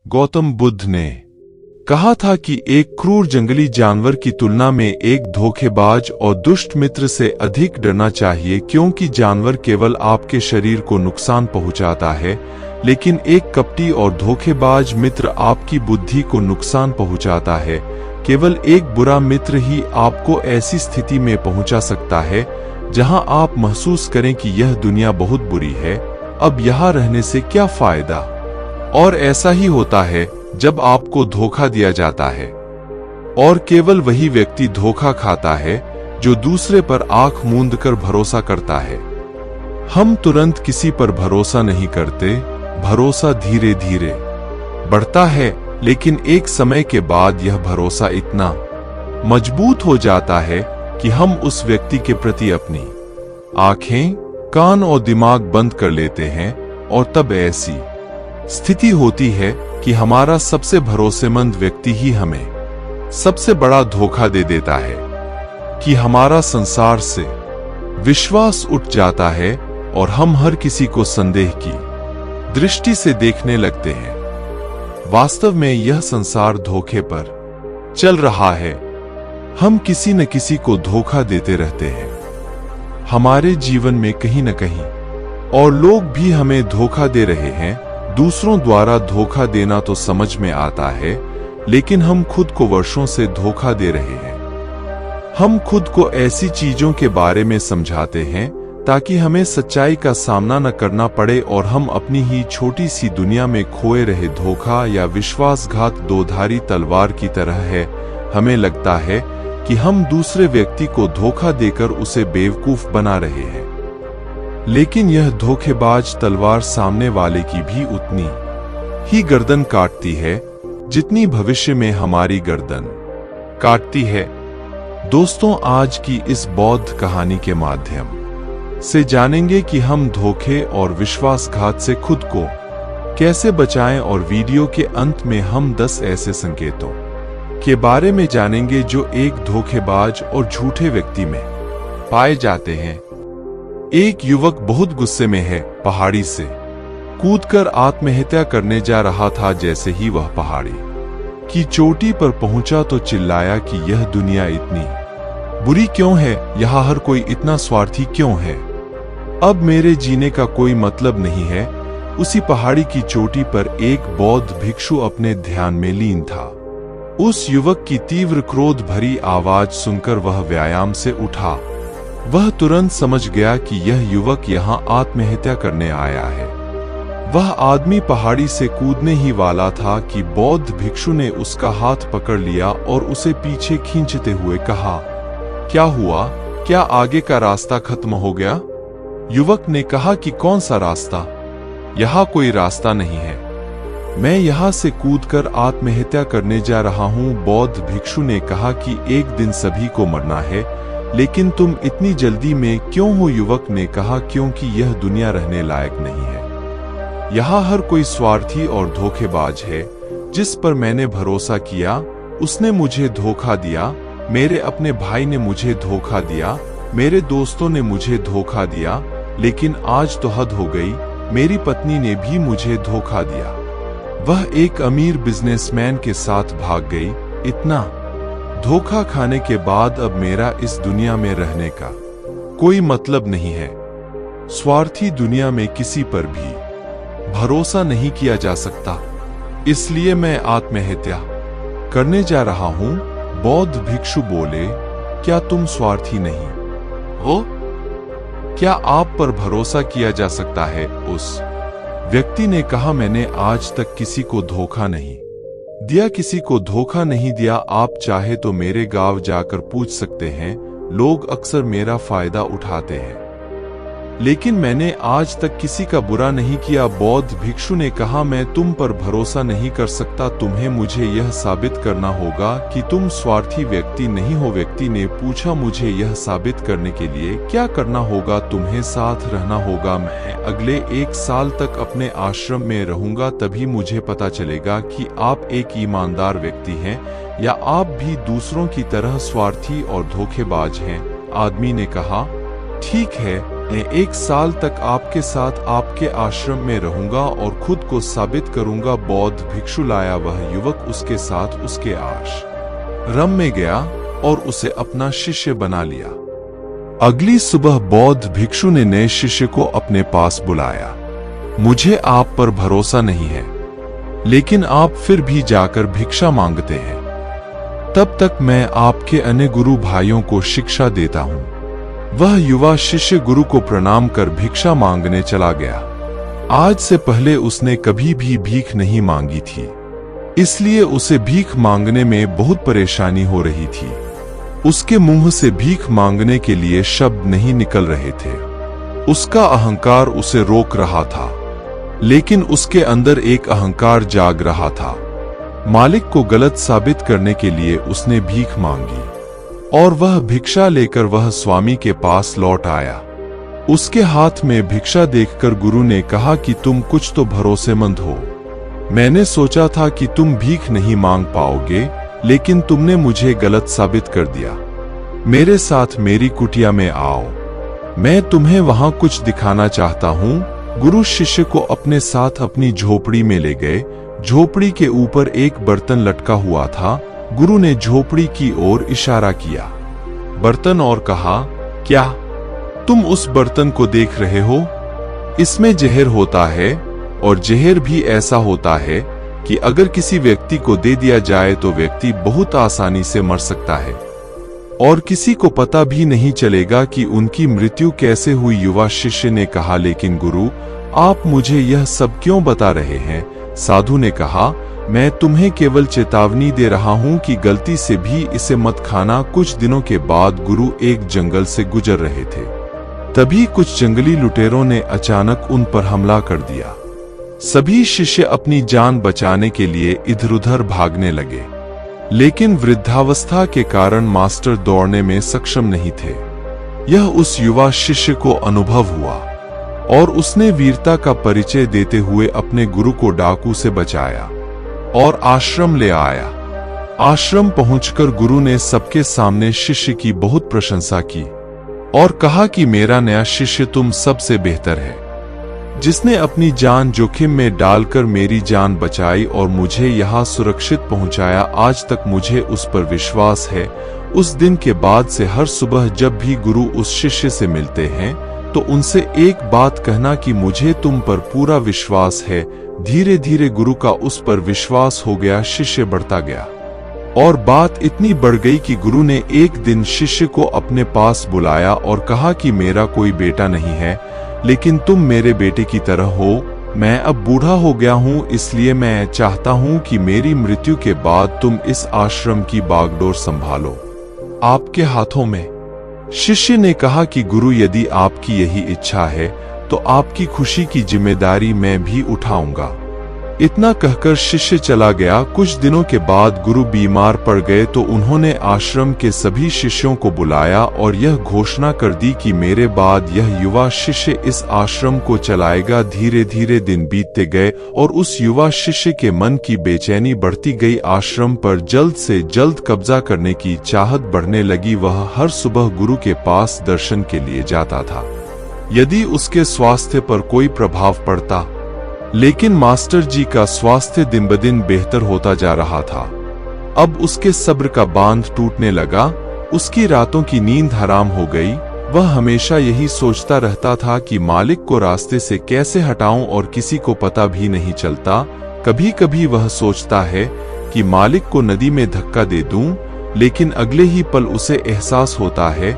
गौतम बुद्ध ने कहा था कि एक क्रूर जंगली जानवर की तुलना में एक धोखेबाज और दुष्ट मित्र से अधिक डरना चाहिए, क्योंकि जानवर केवल आपके शरीर को नुकसान पहुंचाता है, लेकिन एक कपटी और धोखेबाज मित्र आपकी बुद्धि को नुकसान पहुंचाता है। केवल एक बुरा मित्र ही आपको ऐसी स्थिति में पहुंचा सकता है जहां आप महसूस करें कि यह दुनिया बहुत बुरी है, अब यहाँ रहने से क्या फायदा। और ऐसा ही होता है जब आपको धोखा दिया जाता है, और केवल वही व्यक्ति धोखा खाता है जो दूसरे पर आंख मूंद कर भरोसा करता है। हम तुरंत किसी पर भरोसा नहीं करते, भरोसा धीरे धीरे बढ़ता है, लेकिन एक समय के बाद यह भरोसा इतना मजबूत हो जाता है कि हम उस व्यक्ति के प्रति अपनी आंखें, कान और दिमाग बंद कर लेते हैं, और तब ऐसी स्थिति होती है कि हमारा सबसे भरोसेमंद व्यक्ति ही हमें सबसे बड़ा धोखा दे देता है, कि हमारा संसार से विश्वास उठ जाता है और हम हर किसी को संदेह की दृष्टि से देखने लगते हैं। वास्तव में यह संसार धोखे पर चल रहा है। हम किसी न किसी को धोखा देते रहते हैं हमारे जीवन में कहीं न कहीं, और लोग भी हमें धोखा दे रहे हैं। दूसरों द्वारा धोखा देना तो समझ में आता है, लेकिन हम खुद को वर्षों से धोखा दे रहे हैं। हम खुद को ऐसी चीजों के बारे में समझाते हैं ताकि हमें सच्चाई का सामना न करना पड़े, और हम अपनी ही छोटी सी दुनिया में खोए रहे। धोखा या विश्वासघात दोधारी तलवार की तरह है। हमें लगता है कि हम दूसरे व्यक्ति को धोखा देकर उसे बेवकूफ बना रहे हैं, लेकिन यह धोखेबाज तलवार सामने वाले की भी उतनी ही गर्दन काटती है जितनी भविष्य में हमारी गर्दन काटती है। दोस्तों, आज की इस बौद्ध कहानी के माध्यम से जानेंगे कि हम धोखे और विश्वासघात से खुद को कैसे बचाएं, और वीडियो के अंत में हम 10 ऐसे संकेतों के बारे में जानेंगे जो एक धोखेबाज और झूठे व्यक्ति में पाए जाते हैं। एक युवक बहुत गुस्से में है, पहाड़ी से कूदकर आत्महत्या करने जा रहा था। जैसे ही वह पहाड़ी की चोटी पर पहुंचा तो चिल्लाया कि यह दुनिया इतनी बुरी क्यों है, यहाँ हर कोई इतना स्वार्थी क्यों है, अब मेरे जीने का कोई मतलब नहीं है। उसी पहाड़ी की चोटी पर एक बौद्ध भिक्षु अपने ध्यान में लीन था। उस युवक की तीव्र क्रोध भरी आवाज सुनकर वह व्यायाम से उठा। वह तुरंत समझ गया कि यह युवक यहाँ आत्महत्या करने आया है। वह आदमी पहाड़ी से कूदने ही वाला था कि बौद्ध भिक्षु ने उसका हाथ पकड़ लिया और उसे पीछे खींचते हुए कहा, क्या हुआ, क्या आगे का रास्ता खत्म हो गया? युवक ने कहा कि कौन सा रास्ता, यहाँ कोई रास्ता नहीं है, मैं यहाँ से कूदकर आत्महत्या करने जा रहा हूँ। बौद्ध भिक्षु ने कहा कि एक दिन सभी को मरना है, लेकिन तुम इतनी जल्दी में क्यों हो? युवक ने कहा, क्योंकि यह दुनिया रहने लायक नहीं है। यहाँ हर कोई स्वार्थी और धोखेबाज है। जिस पर मैंने भरोसा किया उसने मुझे धोखा दिया, मेरे अपने भाई ने मुझे धोखा दिया, मेरे दोस्तों ने मुझे धोखा दिया, लेकिन आज तो हद हो गई, मेरी पत्नी ने भी मुझे धोखा दिया। वह एक अमीर बिजनेसमैन के साथ भाग गई। इतना धोखा खाने के बाद अब मेरा इस दुनिया में रहने का कोई मतलब नहीं है। स्वार्थी दुनिया में किसी पर भी भरोसा नहीं किया जा सकता, इसलिए मैं आत्महत्या करने जा रहा हूं। बौद्ध भिक्षु बोले, क्या तुम स्वार्थी नहीं हो? क्या आप पर भरोसा किया जा सकता है? उस व्यक्ति ने कहा, मैंने आज तक किसी को धोखा नहीं दिया, किसी को धोखा नहीं दिया। आप चाहे तो मेरे गांव जाकर पूछ सकते हैं, लोग अक्सर मेरा फायदा उठाते हैं, लेकिन मैंने आज तक किसी का बुरा नहीं किया। बौद्ध भिक्षु ने कहा, मैं तुम पर भरोसा नहीं कर सकता, तुम्हें मुझे यह साबित करना होगा कि तुम स्वार्थी व्यक्ति नहीं हो। व्यक्ति ने पूछा, मुझे यह साबित करने के लिए क्या करना होगा? तुम्हें साथ रहना होगा। मैं अगले 1 साल तक अपने आश्रम में रहूंगा, तभी मुझे पता चलेगा कि आप एक ईमानदार व्यक्ति हैं या आप भी दूसरों की तरह स्वार्थी और धोखेबाज हैं। आदमी ने कहा, ठीक है, मैं 1 साल तक आपके साथ आपके आश्रम में रहूंगा और खुद को साबित करूंगा। बौद्ध भिक्षु लाया। वह युवक उसके साथ उसके आश्रम में गया और उसे अपना शिष्य बना लिया। अगली सुबह बौद्ध भिक्षु ने नए शिष्य को अपने पास बुलाया। मुझे आप पर भरोसा नहीं है, लेकिन आप फिर भी जाकर भिक्षा मांगते हैं। तब तक मैं आपके अन्य गुरु भाइयों को शिक्षा देता हूं। वह युवा शिष्य गुरु को प्रणाम कर भिक्षा मांगने चला गया। आज से पहले उसने कभी भी भीख नहीं मांगी थी, इसलिए उसे भीख मांगने में बहुत परेशानी हो रही थी। उसके मुंह से भीख मांगने के लिए शब्द नहीं निकल रहे थे। उसका अहंकार उसे रोक रहा था, लेकिन उसके अंदर एक अहंकार जाग रहा था। मालिक को गलत साबित करने के लिए उसने भीख मांगी और वह भिक्षा लेकर वह स्वामी के पास लौट आया। उसके हाथ में भिक्षा देखकर गुरु ने कहा कि तुम कुछ तो भरोसेमंद हो। मैंने सोचा था कि तुम भीख नहीं मांग पाओगे, लेकिन तुमने मुझे गलत साबित कर दिया। मेरे साथ मेरी कुटिया में आओ, मैं तुम्हें वहां कुछ दिखाना चाहता हूं। गुरु शिष्य को अपने साथ अपनी झोपड़ी में ले गए। झोपड़ी के ऊपर एक बर्तन लटका हुआ था। गुरु ने झोपड़ी की ओर इशारा किया बर्तन और कहा, क्या तुम उस बर्तन को देख रहे हो? इसमें जहर होता है और जहर भी ऐसा होता है कि अगर किसी व्यक्ति को दे दिया जाए तो व्यक्ति बहुत आसानी से मर सकता है और किसी को पता भी नहीं चलेगा कि उनकी मृत्यु कैसे हुई। युवा शिष्य ने कहा, लेकिन गुरु, आप मुझे यह सब क्यों बता रहे हैं? साधु ने कहा, मैं तुम्हें केवल चेतावनी दे रहा हूं कि गलती से भी इसे मत खाना। कुछ दिनों के बाद गुरु एक जंगल से गुजर रहे थे। तभी कुछ जंगली लुटेरों ने अचानक उन पर हमला कर दिया। सभी शिष्य अपनी जान बचाने के लिए इधर-उधर भागने लगे, लेकिन वृद्धावस्था के कारण मास्टर दौड़ने में सक्षम नहीं थे। यह उस युवा शिष्य को अनुभव हुआ और उसने वीरता का परिचय देते हुए अपने गुरु को डाकू से बचाया और आश्रम ले आया। आश्रम पहुंचकर गुरु ने सबके सामने शिष्य की बहुत प्रशंसा की और कहा कि मेरा नया शिष्य तुम सबसे बेहतर है, जिसने अपनी जान जोखिम में डालकर मेरी जान बचाई और मुझे यहाँ सुरक्षित पहुंचाया। आज तक मुझे उस पर विश्वास है। उस दिन के बाद से हर सुबह जब भी गुरु उस शिष्य से मिलते हैं तो उनसे एक बात कहना कि मुझे तुम पर पूरा विश्वास है। धीरे धीरे गुरु का उस पर विश्वास हो गया। शिष्य बढ़ता गया और बात इतनी बढ़ गई कि गुरु ने एक दिन शिष्य को अपने पास बुलाया और कहा कि मेरा कोई बेटा नहीं है, लेकिन तुम मेरे बेटे की तरह हो। मैं अब बूढ़ा हो गया हूँ, इसलिए मैं चाहता हूँ कि मेरी मृत्यु के बाद तुम इस आश्रम की बागडोर संभालो, आपके हाथों में। शिष्य ने कहा कि गुरु, यदि आपकी यही इच्छा है तो आपकी खुशी की जिम्मेदारी मैं भी उठाऊंगा। इतना कहकर शिष्य चला गया। कुछ दिनों के बाद गुरु बीमार पड़ गए तो उन्होंने आश्रम के सभी शिष्यों को बुलाया और यह घोषणा कर दी कि मेरे बाद यह युवा शिष्य इस आश्रम को चलाएगा। धीरे धीरे दिन बीतते गए और उस युवा शिष्य के मन की बेचैनी बढ़ती गई। आश्रम पर जल्द से जल्द कब्जा करने की चाहत बढ़ने लगी। वह हर सुबह गुरु के पास दर्शन के लिए जाता था, यदि उसके स्वास्थ्य पर कोई प्रभाव पड़ता। लेकिन मास्टर जी का स्वास्थ्य दिन ब दिन बेहतर होता जा रहा था। अब उसके सब्र का बांध टूटने लगा। उसकी रातों की नींद हराम हो गई। वह हमेशा यही सोचता रहता था कि मालिक को रास्ते से कैसे हटाऊं और किसी को पता भी नहीं चलता। कभी कभी वह सोचता है कि मालिक को नदी में धक्का दे दूं, लेकिन अगले ही पल उसे एहसास होता है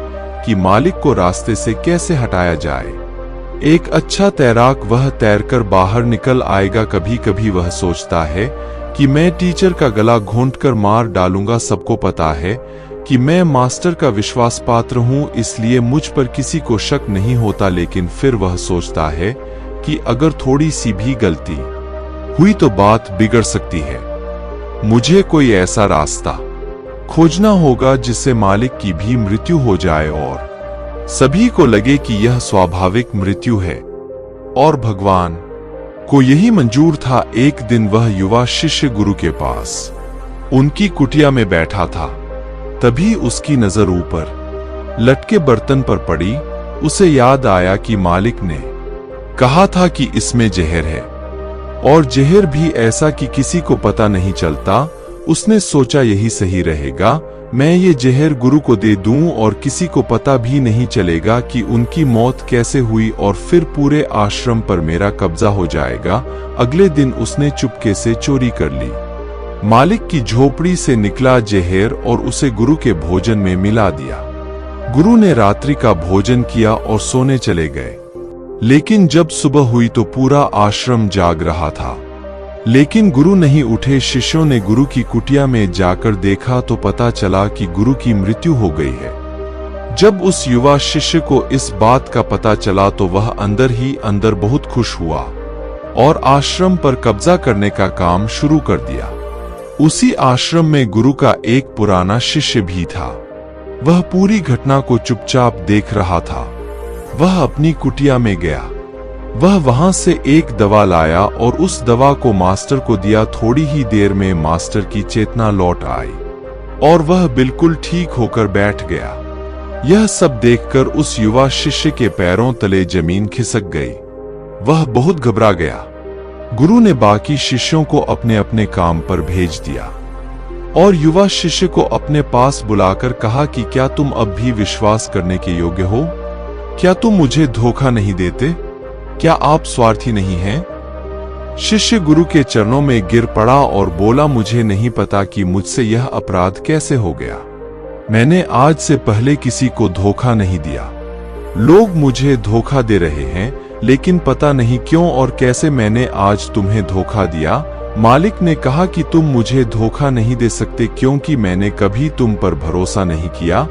कि मालिक को रास्ते से कैसे हटाया जाए। एक अच्छा तैराक वह तैरकर बाहर निकल आएगा। कभी कभी वह सोचता है कि मैं टीचर का गला घोंटकर मार डालूंगा। सबको पता है कि मैं मास्टर का विश्वास पात्र हूं, इसलिए मुझ पर किसी को शक नहीं होता। लेकिन फिर वह सोचता है कि अगर थोड़ी सी भी गलती हुई तो बात बिगड़ सकती है। मुझे कोई ऐसा रास्ता खोजना होगा जिससे मालिक की भी मृत्यु हो जाए और सभी को लगे कि यह स्वाभाविक मृत्यु है। और भगवान को यही मंजूर था। एक दिन वह युवा शिष्य गुरु के पास उनकी कुटिया में बैठा था। तभी उसकी नजर ऊपर लटके बर्तन पर पड़ी। उसे याद आया कि मालिक ने कहा था कि इसमें जहर है, और जहर भी ऐसा कि किसी को पता नहीं चलता। उसने सोचा यही सही रहेगा, मैं ये जहर गुरु को दे दूं और किसी को पता भी नहीं चलेगा कि उनकी मौत कैसे हुई, और फिर पूरे आश्रम पर मेरा कब्जा हो जाएगा। अगले दिन उसने चुपके से चोरी कर ली। मालिक की झोपड़ी से निकला जहर और उसे गुरु के भोजन में मिला दिया। गुरु ने रात्रि का भोजन किया और सोने चले गए। लेकिन जब सुबह हुई तो पूरा आश्रम जाग रहा था, लेकिन गुरु नहीं उठे। शिष्यों ने गुरु की कुटिया में जाकर देखा तो पता चला कि गुरु की मृत्यु हो गई है। जब उस युवा शिष्य को इस बात का पता चला तो वह अंदर ही अंदर बहुत खुश हुआ और आश्रम पर कब्जा करने का काम शुरू कर दिया। उसी आश्रम में गुरु का एक पुराना शिष्य भी था। वह पूरी घटना को चुपचाप देख रहा था। वह अपनी कुटिया में गया। वह वहां से एक दवा लाया और उस दवा को मास्टर को दिया। थोड़ी ही देर में मास्टर की चेतना लौट आई और वह बिल्कुल ठीक होकर बैठ गया। यह सब देखकर उस युवा शिष्य के पैरों तले जमीन खिसक गई। वह बहुत घबरा गया। गुरु ने बाकी शिष्यों को अपने अपने काम पर भेज दिया और युवा शिष्य को अपने पास बुलाकर कहा कि क्या तुम अब भी विश्वास करने के योग्य हो? क्या तुम मुझे धोखा नहीं देते? क्या आप स्वार्थी नहीं हैं? शिष्य गुरु के चरणों में गिर पड़ा और बोला, मुझे नहीं पता कि मुझसे यह अपराध कैसे हो गया। मैंने आज से पहले किसी को धोखा नहीं दिया। लोग मुझे धोखा दे रहे हैं, लेकिन पता नहीं क्यों और कैसे मैंने आज तुम्हें धोखा दिया। मालिक ने कहा कि तुम मुझे धोखा नहीं दे सकते क्योंकि मैंने कभी तुम पर भरोसा नहीं किया।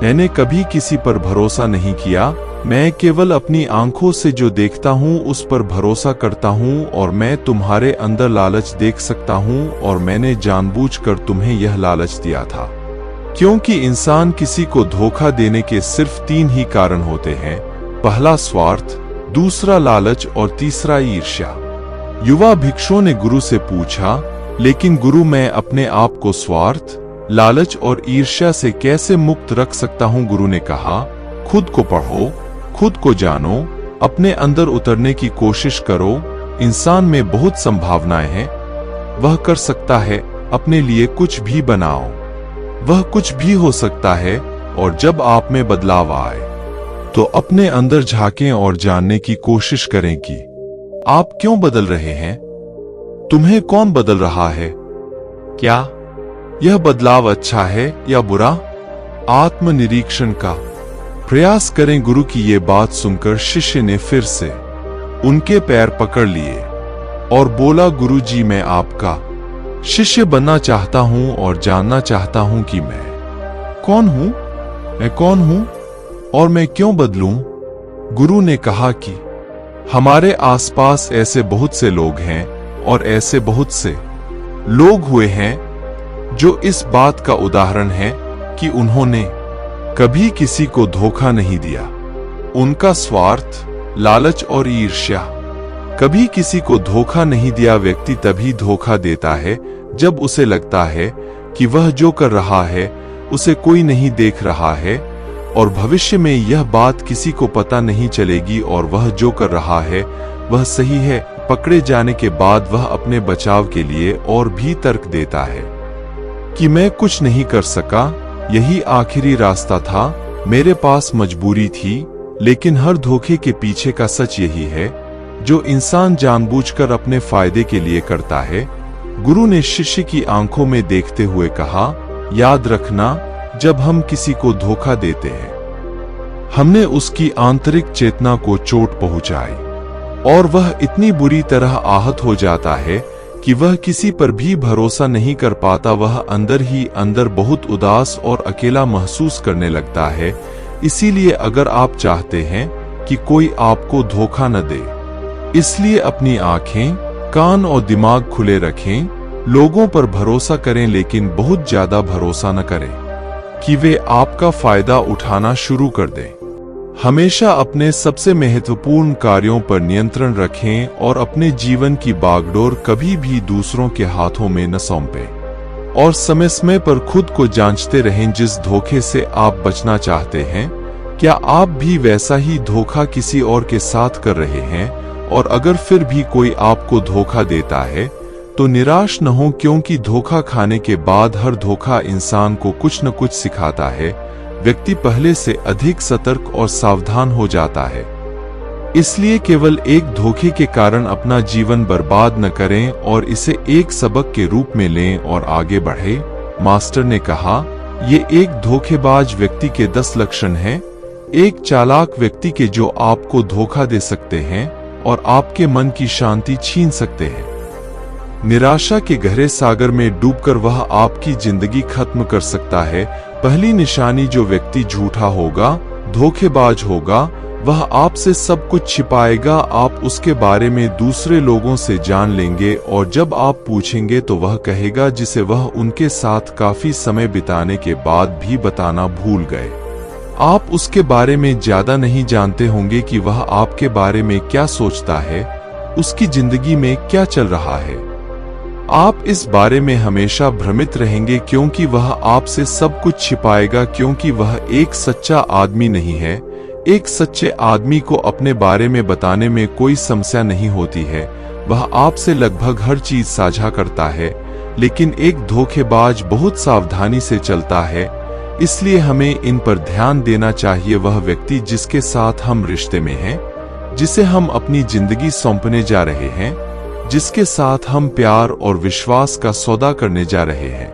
मैंने कभी किसी पर भरोसा नहीं किया। मैं केवल अपनी आंखों से जो देखता हूँ उस पर भरोसा करता हूँ, और मैं तुम्हारे अंदर लालच देख सकता हूँ और मैंने जानबूझकर तुम्हें यह लालच दिया था। क्योंकि इंसान किसी को धोखा देने के सिर्फ 3 ही कारण होते हैं। पहला स्वार्थ, दूसरा लालच और तीसरा ईर्ष्या। युवा भिक्षु ने गुरु से पूछा, लेकिन गुरु मैं अपने आप को स्वार्थ, लालच और ईर्ष्या से कैसे मुक्त रख सकता हूँ? गुरु ने कहा, खुद को पढ़ो, खुद को जानो, अपने अंदर उतरने की कोशिश करो। इंसान में बहुत संभावनाएं हैं। वह कर सकता है, अपने लिए कुछ भी बनाओ। वह कुछ भी हो सकता है, और जब आप में बदलाव आए तो अपने अंदर झांकें और जानने की कोशिश करें कि आप क्यों बदल रहे हैं। तुम्हें कौन बदल रहा है? क्या यह बदलाव अच्छा है या बुरा? आत्मनिरीक्षण का प्रयास करें। गुरु की ये बात सुनकर शिष्य ने फिर से उनके पैर पकड़ लिए और बोला, गुरु जी मैं आपका शिष्य बनना चाहता हूं और जानना चाहता हूं कि मैं कौन हूं? मैं कौन हूं और मैं क्यों बदलूं? गुरु ने कहा कि हमारे आसपास ऐसे बहुत से लोग हैं और ऐसे बहुत से लोग हुए हैं जो इस बात का उदाहरण है कि उन्होंने कभी किसी को धोखा नहीं दिया। उनका स्वार्थ, लालच और ईर्ष्या कभी किसी को धोखा नहीं दिया। व्यक्ति तभी धोखा देता है जब उसे लगता है कि वह जो कर रहा है उसे कोई नहीं देख रहा है और भविष्य में यह बात किसी को पता नहीं चलेगी और वह जो कर रहा है वह सही है। पकड़े जाने के बाद वह अपने बचाव के लिए और भी तर्क देता है कि मैं कुछ नहीं कर सका, यही आखिरी रास्ता था, मेरे पास मजबूरी थी। लेकिन हर धोखे के पीछे का सच यही है जो इंसान जानबूझकर अपने फायदे के लिए करता है। गुरु ने शिष्य की आंखों में देखते हुए कहा, याद रखना, जब हम किसी को धोखा देते हैं हमने उसकी आंतरिक चेतना को चोट पहुंचाई और वह इतनी बुरी तरह आहत हो जाता है कि वह किसी पर भी भरोसा नहीं कर पाता। वह अंदर ही अंदर बहुत उदास और अकेला महसूस करने लगता है। इसीलिए अगर आप चाहते हैं कि कोई आपको धोखा न दे, इसलिए अपनी आंखें, कान और दिमाग खुले रखें। लोगों पर भरोसा करें, लेकिन बहुत ज्यादा भरोसा न करें कि वे आपका फायदा उठाना शुरू कर दें। हमेशा अपने सबसे महत्वपूर्ण कार्यों पर नियंत्रण रखें और अपने जीवन की बागडोर कभी भी दूसरों के हाथों में न सौंपें। और समय समय पर खुद को जांचते रहें। जिस धोखे से आप बचना चाहते हैं, क्या आप भी वैसा ही धोखा किसी और के साथ कर रहे हैं? और अगर फिर भी कोई आपको धोखा देता है तो निराश न हो, क्योंकि धोखा खाने के बाद हर धोखा इंसान को कुछ न कुछ सिखाता है। व्यक्ति पहले से अधिक सतर्क और सावधान हो जाता है। इसलिए केवल एक धोखे के कारण अपना जीवन बर्बाद न करें और इसे एक सबक के रूप में लें और आगे बढ़े। मास्टर ने कहा, ये एक धोखेबाज व्यक्ति के 10 लक्षण हैं, एक चालाक व्यक्ति के जो आपको धोखा दे सकते हैं और आपके मन की शांति छीन सकते हैं। निराशा के गहरे सागर में डूबकर वह आपकी जिंदगी खत्म कर सकता है। पहली निशानी, जो व्यक्ति झूठा होगा, धोखेबाज होगा, वह आपसे सब कुछ छिपाएगा। आप उसके बारे में दूसरे लोगों से जान लेंगे और जब आप पूछेंगे तो वह कहेगा जिसे वह उनके साथ काफी समय बिताने के बाद भी बताना भूल गए। आप उसके बारे में ज्यादा नहीं जानते होंगे कि वह आपके बारे में क्या सोचता है, उसकी जिंदगी में क्या चल रहा है। आप इस बारे में हमेशा भ्रमित रहेंगे क्योंकि वह आपसे सब कुछ छिपाएगा, क्योंकि वह एक सच्चा आदमी नहीं है। एक सच्चे आदमी को अपने बारे में बताने में कोई समस्या नहीं होती है, वह आपसे लगभग हर चीज साझा करता है। लेकिन एक धोखेबाज बहुत सावधानी से चलता है, इसलिए हमें इन पर ध्यान देना चाहिए। वह व्यक्ति जिसके साथ हम रिश्ते में हैं, जिसे हम अपनी जिंदगी सौंपने जा रहे हैं, जिसके साथ हम प्यार और विश्वास का सौदा करने जा रहे हैं,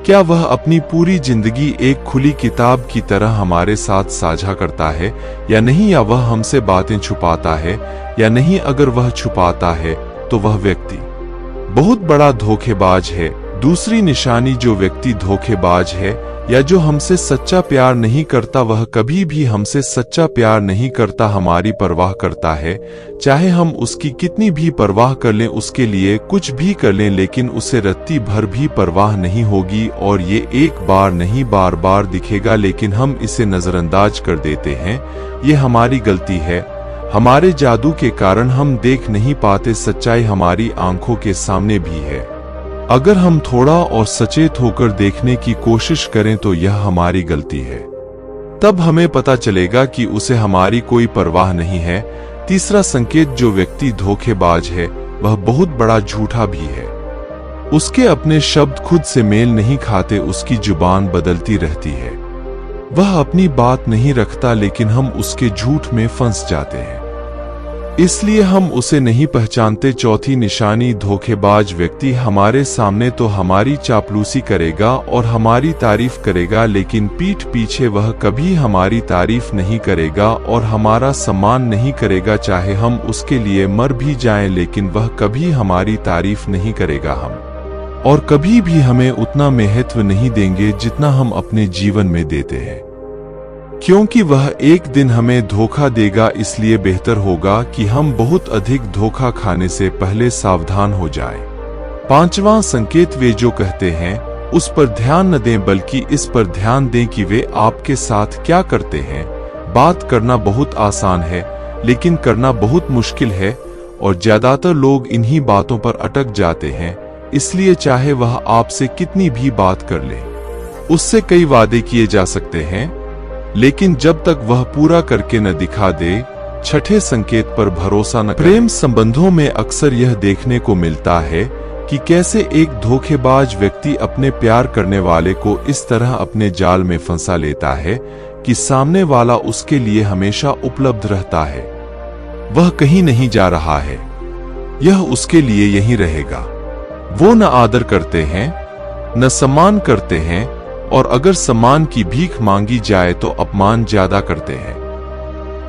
क्या वह अपनी पूरी जिंदगी एक खुली किताब की तरह हमारे साथ साझा करता है या नहीं, या वह हमसे बातें छुपाता है या नहीं। अगर वह छुपाता है तो वह व्यक्ति बहुत बड़ा धोखेबाज है। दूसरी निशानी, जो व्यक्ति धोखेबाज है या जो हमसे सच्चा प्यार नहीं करता, वह कभी भी हमसे सच्चा प्यार नहीं करता, हमारी परवाह करता है। चाहे हम उसकी कितनी भी परवाह कर लें, उसके लिए कुछ भी कर लें, लेकिन उसे रत्ती भर भी परवाह नहीं होगी। और ये एक बार नहीं बार बार दिखेगा, लेकिन हम इसे नजरअंदाज कर देते हैं। ये हमारी गलती है। हमारे जादू के कारण हम देख नहीं पाते, सच्चाई हमारी आंखों के सामने भी है। अगर हम थोड़ा और सचेत होकर देखने की कोशिश करें तो यह हमारी गलती है। तब हमें पता चलेगा कि उसे हमारी कोई परवाह नहीं है। तीसरा संकेत, जो व्यक्ति धोखेबाज है वह बहुत बड़ा झूठा भी है। उसके अपने शब्द खुद से मेल नहीं खाते, उसकी जुबान बदलती रहती है। वह अपनी बात नहीं रखता, लेकिन हम उसके झूठ में फंस जाते हैं, इसलिए हम उसे नहीं पहचानते। चौथी निशानी, धोखेबाज व्यक्ति हमारे सामने तो हमारी चापलूसी करेगा और हमारी तारीफ करेगा, लेकिन पीठ पीछे वह कभी हमारी तारीफ नहीं करेगा और हमारा सम्मान नहीं करेगा। चाहे हम उसके लिए मर भी जाएं, लेकिन वह कभी हमारी तारीफ नहीं करेगा। हम और कभी भी हमें उतना महत्व नहीं देंगे जितना हम अपने जीवन में देते हैं, क्योंकि वह एक दिन हमें धोखा देगा। इसलिए बेहतर होगा कि हम बहुत अधिक धोखा खाने से पहले सावधान हो जाएं। पांचवां संकेत, वे जो कहते हैं उस पर ध्यान न दें, बल्कि इस पर ध्यान दें कि वे आपके साथ क्या करते हैं। बात करना बहुत आसान है, लेकिन करना बहुत मुश्किल है, और ज्यादातर लोग इन्हीं बातों पर अटक जाते हैं। इसलिए चाहे वह आपसे कितनी भी बात कर ले, उससे कई वादे किए जा सकते हैं, लेकिन जब तक वह पूरा करके न दिखा दे। छठे संकेत पर भरोसा न करें। प्रेम संबंधों में अक्सर यह देखने को मिलता है कि कैसे एक धोखेबाज व्यक्ति अपने प्यार करने वाले को इस तरह अपने जाल में फंसा लेता है कि सामने वाला उसके लिए हमेशा उपलब्ध रहता है। वह कहीं नहीं जा रहा है, यह उसके लिए यहीं रहेगा। वो न आदर करते हैं, न सम्मान करते हैं, और अगर सम्मान की भीख मांगी जाए तो अपमान ज्यादा करते हैं।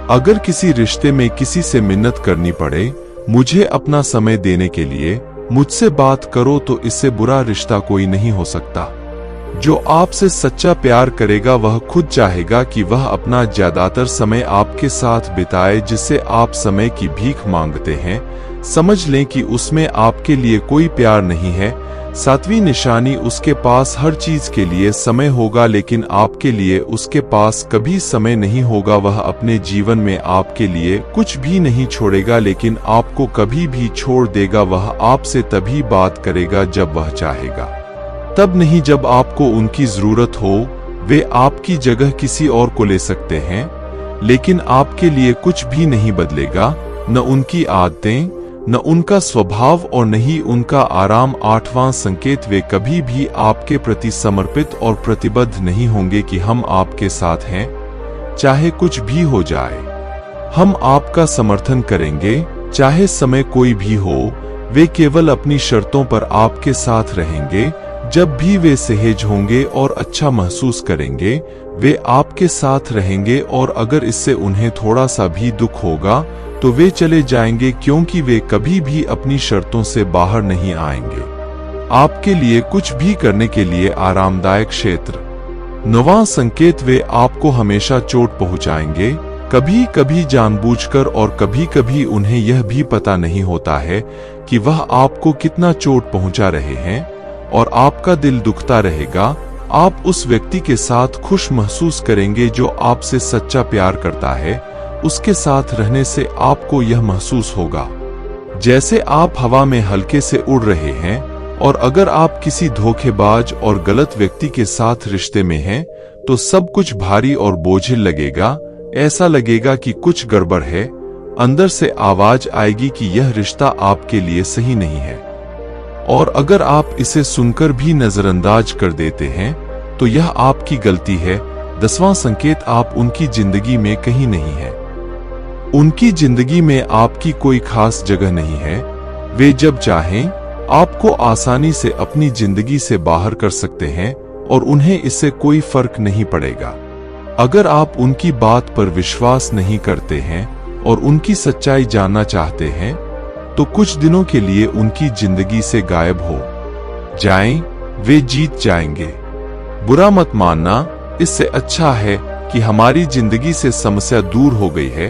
अगर किसी रिश्ते में किसी से मिन्नत करनी पड़े, मुझे अपना समय देने के लिए मुझसे बात करो, तो इससे बुरा रिश्ता कोई नहीं हो सकता। जो आपसे सच्चा प्यार करेगा वह खुद चाहेगा कि वह अपना ज्यादातर समय आपके साथ बिताए। जिससे आप समय की भीख मांगते हैं, समझ लें कि उसमें आपके लिए कोई प्यार नहीं है। सातवीं निशानी, उसके पास हर चीज के लिए समय होगा, लेकिन आपके लिए उसके पास कभी समय नहीं होगा। वह अपने जीवन में आपके लिए कुछ भी नहीं छोड़ेगा, लेकिन आपको कभी भी छोड़ देगा। वह आपसे तभी बात करेगा जब वह चाहेगा, तब नहीं जब आपको उनकी जरूरत हो। वे आपकी जगह किसी और को ले सकते हैं, लेकिन आपके लिए कुछ भी नहीं बदलेगा, न उनकी आदतें, न उनका स्वभाव और न ही उनका आराम। 8वां संकेत, वे कभी भी आपके प्रति समर्पित और प्रतिबद्ध नहीं होंगे कि हम आपके साथ हैं, चाहे कुछ भी हो जाए। हम आपका समर्थन करेंगे, चाहे समय कोई भी हो। वे केवल अपनी शर्तों पर आपके साथ रहेंगे। जब भी वे सहज होंगे और अच्छा महसूस करेंगे, वे आपके साथ रहेंगे, और अगर इससे उन्हें थोड़ा सा भी दुख होगा तो वे चले जाएंगे, क्योंकि वे कभी भी अपनी शर्तों से बाहर नहीं आएंगे। आपके लिए कुछ भी करने के लिए आरामदायक क्षेत्र। 9वां संकेत, वे आपको हमेशा चोट पहुंचाएंगे, कभी कभी जानबूझकर और कभी कभी उन्हें यह भी पता नहीं होता है कि वह आपको कितना चोट पहुंचा रहे हैं, और आपका दिल दुखता रहेगा। आप उस व्यक्ति के साथ खुश महसूस करेंगे जो आपसे सच्चा प्यार करता है। उसके साथ रहने से आपको यह महसूस होगा जैसे आप हवा में हल्के से उड़ रहे हैं, और अगर आप किसी धोखेबाज और गलत व्यक्ति के साथ रिश्ते में हैं, तो सब कुछ भारी और बोझिल लगेगा। ऐसा लगेगा कि कुछ गड़बड़ है। अंदर से आवाज आएगी कि यह रिश्ता आपके लिए सही नहीं है। और अगर आप इसे सुनकर भी नजरअंदाज कर देते हैं, तो यह आपकी गलती है। 10वां संकेत, आप उनकी जिंदगी में कहीं नहीं है। उनकी जिंदगी में आपकी कोई खास जगह नहीं है। वे जब चाहें आपको आसानी से अपनी जिंदगी से बाहर कर सकते हैं, और उन्हें इससे कोई फर्क नहीं पड़ेगा। अगर आप उनकी बात पर विश्वास नहीं करते हैं और उनकी सच्चाई जानना चाहते हैं, तो कुछ दिनों के लिए उनकी जिंदगी से गायब हो जाएं। वे जीत जाएंगे। बुरा मत मानना, इससे अच्छा है कि हमारी जिंदगी से समस्या दूर हो गई है।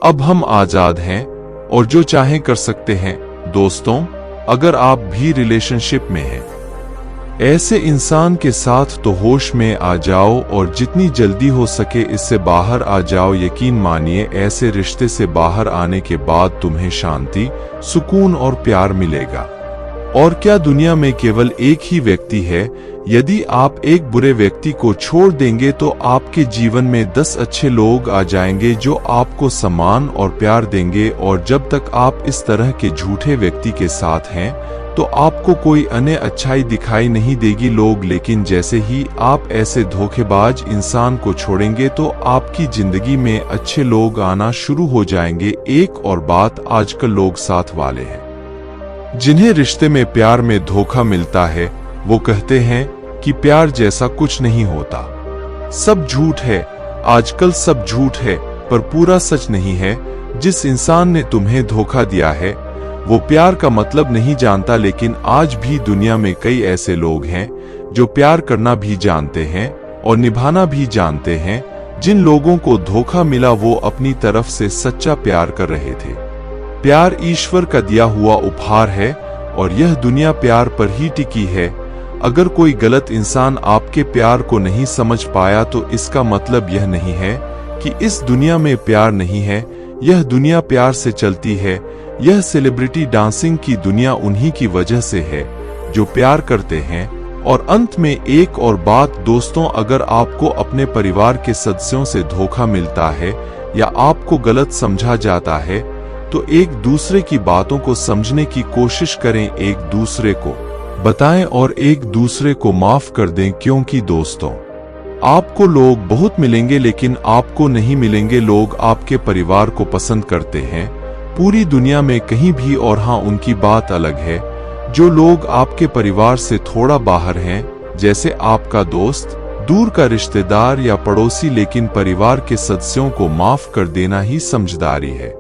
अब हम आजाद हैं और जो चाहें कर सकते हैं। दोस्तों, अगर आप भी रिलेशनशिप में हैं, ऐसे इंसान के साथ, तो होश में आ जाओ और जितनी जल्दी हो सके इससे बाहर आ जाओ। यकीन मानिए, ऐसे रिश्ते से बाहर आने के बाद तुम्हें शांति, सुकून और प्यार मिलेगा। और क्या दुनिया में केवल एक ही व्यक्ति है? यदि आप एक बुरे व्यक्ति को छोड़ देंगे तो आपके जीवन में 10 अच्छे लोग आ जाएंगे जो आपको सम्मान और प्यार देंगे। और जब तक आप इस तरह के झूठे व्यक्ति के साथ हैं, तो आपको कोई अन्य अच्छाई दिखाई नहीं देगी लोग। लेकिन जैसे ही आप ऐसे धोखेबाज इंसान को छोड़ेंगे, तो आपकी जिंदगी में अच्छे लोग आना शुरू हो जाएंगे। एक और बात, आजकल लोग साथ वाले हैं जिन्हें रिश्ते में प्यार में धोखा मिलता है, वो कहते हैं कि प्यार जैसा कुछ नहीं होता, सब झूठ है। आजकल सब झूठ है, पर पूरा सच नहीं है। जिस इंसान ने तुम्हें धोखा दिया है, वो प्यार का मतलब नहीं जानता। लेकिन आज भी दुनिया में कई ऐसे लोग हैं जो प्यार करना भी जानते हैं और निभाना भी जानते हैं। जिन लोगों को धोखा मिला, वो अपनी तरफ से सच्चा प्यार कर रहे थे। प्यार ईश्वर का दिया हुआ उपहार है, और यह दुनिया प्यार पर ही टिकी है। अगर कोई गलत इंसान आपके प्यार को नहीं समझ पाया, तो इसका मतलब यह नहीं है कि इस दुनिया में प्यार नहीं है। यह दुनिया प्यार से चलती है। यह सेलिब्रिटी डांसिंग की दुनिया उन्हीं की वजह से है जो प्यार करते हैं। और अंत में एक और बात दोस्तों, अगर आपको अपने परिवार के सदस्यों से धोखा मिलता है या आपको गलत समझा जाता है, तो एक दूसरे की बातों को समझने की कोशिश करें, एक दूसरे को बताएं और एक दूसरे को माफ कर दें। क्योंकि दोस्तों, आपको लोग बहुत मिलेंगे, लेकिन आपको नहीं मिलेंगे लोग आपके परिवार को पसंद करते हैं पूरी दुनिया में कहीं भी। और हाँ, उनकी बात अलग है जो लोग आपके परिवार से थोड़ा बाहर हैं, जैसे आपका दोस्त, दूर का रिश्तेदार या पड़ोसी। लेकिन परिवार के सदस्यों को माफ कर देना ही समझदारी है।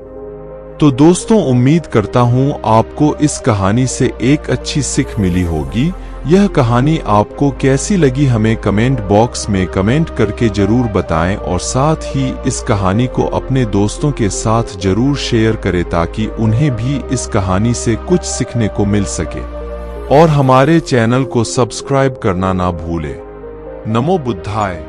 तो दोस्तों, उम्मीद करता हूं आपको इस कहानी से एक अच्छी सीख मिली होगी। यह कहानी आपको कैसी लगी हमें कमेंट बॉक्स में कमेंट करके जरूर बताएं, और साथ ही इस कहानी को अपने दोस्तों के साथ जरूर शेयर करें ताकि उन्हें भी इस कहानी से कुछ सीखने को मिल सके। और हमारे चैनल को सब्सक्राइब करना ना भूलें। नमो बुद्धाय।